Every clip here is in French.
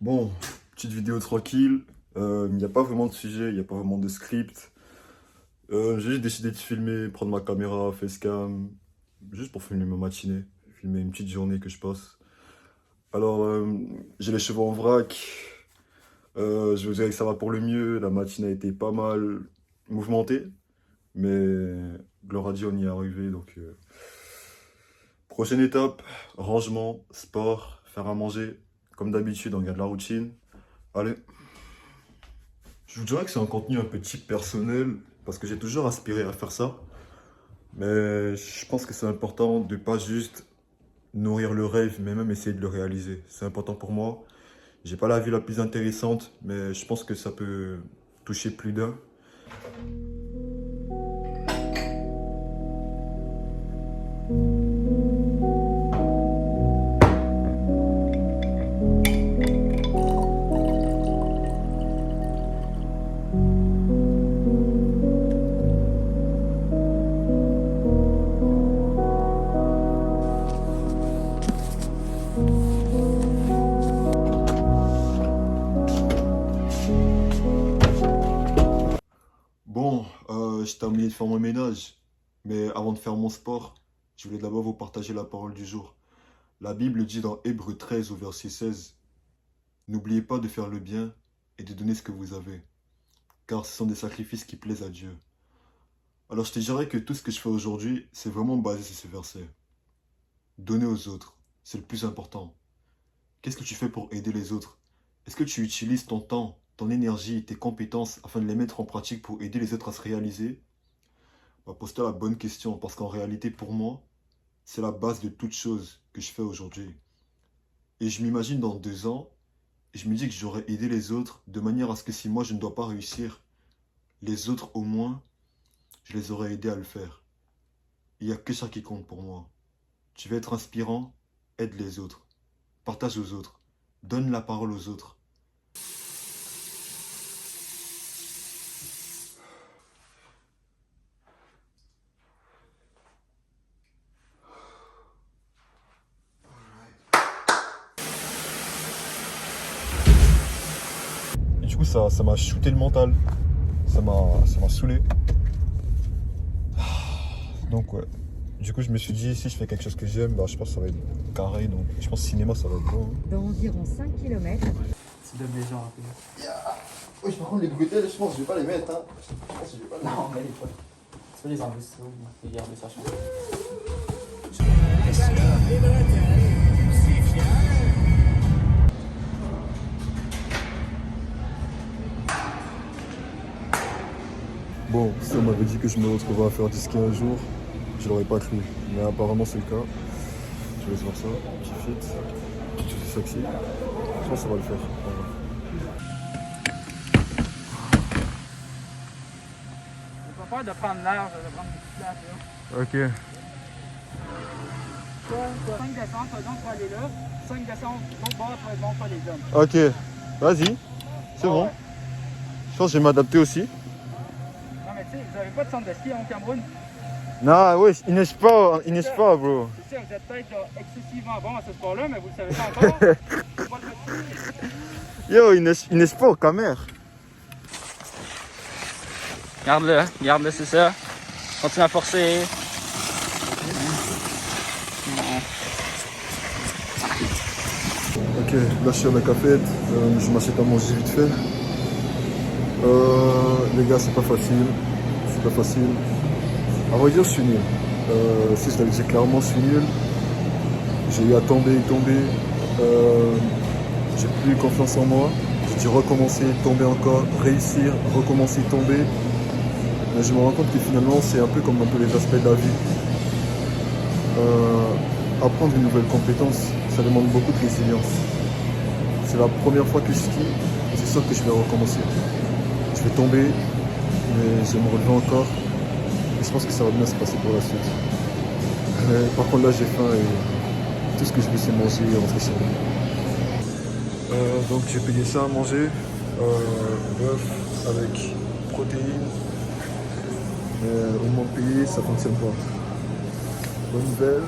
Bon, petite vidéo tranquille. Il n'y a pas vraiment de sujet, il n'y a pas vraiment de script. J'ai juste décidé de filmer, prendre ma caméra, facecam, juste pour filmer ma matinée, filmer une petite journée que je passe. Alors, j'ai les cheveux en vrac. Je vous dirais que ça va pour le mieux. La matinée a été pas mal mouvementée, mais gloire à Dieu, on y est arrivé. Donc, prochaine étape, rangement, sport, faire à manger. Comme d'habitude, on garde la routine. Allez. Je vous dirais que c'est un contenu un peu type personnel, parce que j'ai toujours aspiré à faire ça. Mais je pense que c'est important de pas juste nourrir le rêve, mais même essayer de le réaliser. C'est important pour moi. J'ai pas la vie la plus intéressante, mais je pense que ça peut toucher plus d'un. Bon, j'ai terminé de faire mon ménage, mais avant de faire mon sport, je voulais d'abord vous partager la parole du jour. La Bible dit dans Hébreux 13 au verset 16, n'oubliez pas de faire le bien et de donner ce que vous avez, car ce sont des sacrifices qui plaisent à Dieu. Alors je te dirais que tout ce que je fais aujourd'hui, c'est vraiment basé sur ce verset. Donner aux autres, c'est le plus important. Qu'est-ce que tu fais pour aider les autres? Est-ce que tu utilises ton temps, ton énergie, tes compétences afin de les mettre en pratique pour aider les autres à se réaliser? Pose-toi la bonne question, parce qu'en réalité, pour moi, c'est la base de toute chose que je fais aujourd'hui. Et je m'imagine dans 2 ans, et je me dis que j'aurais aidé les autres de manière à ce que si moi je ne dois pas réussir, les autres au moins, je les aurais aidés à le faire. Il n'y a que ça qui compte pour moi. Tu veux être inspirant, aide les autres. Partage aux autres. Donne la parole aux autres. Et du coup, ça m'a shooté le mental. Ça m'a saoulé. Donc ouais. Du coup, je me suis dit, si je fais quelque chose que j'aime, je pense que ça va être carré. Donc je pense que cinéma, ça va être bon. Dans environ 5 km. Tu donnes les gens rapidement. Oui, par contre, les bretelles, je pense que je vais pas les mettre. Hein. Je pense que je vais pas les mettre. Non, mais les potes. Tu peux les enlever si tu veux, et garder sa chance. Bon, si on m'avait dit que je me retrouvais à faire du ski un jour, je l'aurais pas cru. Mais apparemment, c'est le cas. Je vais voir ça. Petit fit. Petit truc sexy. Je pense que ça va le faire. Voilà. J'ai pas peur de prendre l'air, de prendre du place là. Ok. Toi, 5 descentes, par exemple, pour aller là. 5 descentes, l'autre bord, pour être bon pour les hommes. Ok. Vas-y. C'est bon. Ouais. Je pense que je vais m'adapter aussi. Non, mais tu sais, vous avez pas de centre de ski au Cameroun. Non, ouais, il neige pas, bro. C'est sûr, vous êtes peut-être excessivement bon à ce sport-là, mais vous le savez pas encore. Faut pas le Yo, il neige pas au Camer. Garde-le, c'est ça. Continue à forcer. Ok, là je suis à la cafette, je m'achète à manger vite fait. Les gars, c'est pas facile. C'est pas facile. À vrai dire, je suis nul. Si je l'avais dit clairement, je suis nul. J'ai eu à tomber. J'ai plus eu confiance en moi. J'ai dû recommencer, tomber encore, réussir, recommencer, tomber. Mais je me rends compte que finalement, c'est un peu comme dans tous les aspects de la vie. Apprendre une nouvelle compétence, ça demande beaucoup de résilience. C'est la première fois que je skie, et c'est sûr que je vais recommencer. Je vais tomber, mais je vais me relever encore. Et je pense que ça va bien se passer pour la suite. Mais par contre là j'ai faim et tout ce que je veux c'est manger et rentrer chez moi. Donc j'ai payé ça à manger. Bœuf avec protéines. Mais au moment payé ça fonctionne pas. Bonne nouvelle.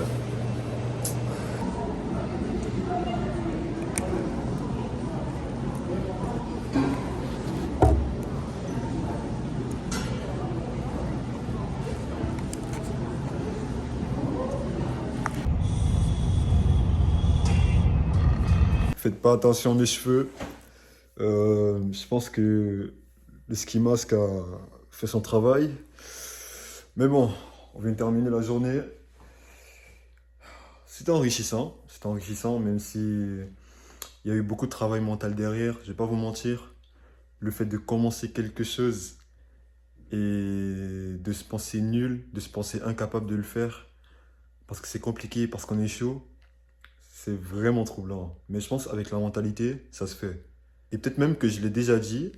Faites pas attention à mes cheveux. Je pense que le ski mask a fait son travail. Mais bon, on vient de terminer la journée. C'était enrichissant, même si il y a eu beaucoup de travail mental derrière. Je vais pas vous mentir. Le fait de commencer quelque chose et de se penser nul, de se penser incapable de le faire, parce que c'est compliqué, parce qu'on est chaud, c'est vraiment troublant. Mais je pense avec la mentalité, ça se fait. Et peut-être même que je l'ai déjà dit,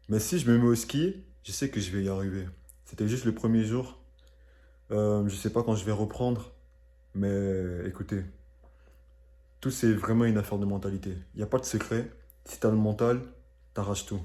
mais si je me mets au ski, je sais que je vais y arriver. C'était juste le premier jour. Je sais pas quand je vais reprendre, mais écoutez, tout c'est vraiment une affaire de mentalité. Il n'y a pas de secret. Si t'as le mental, t'arraches tout.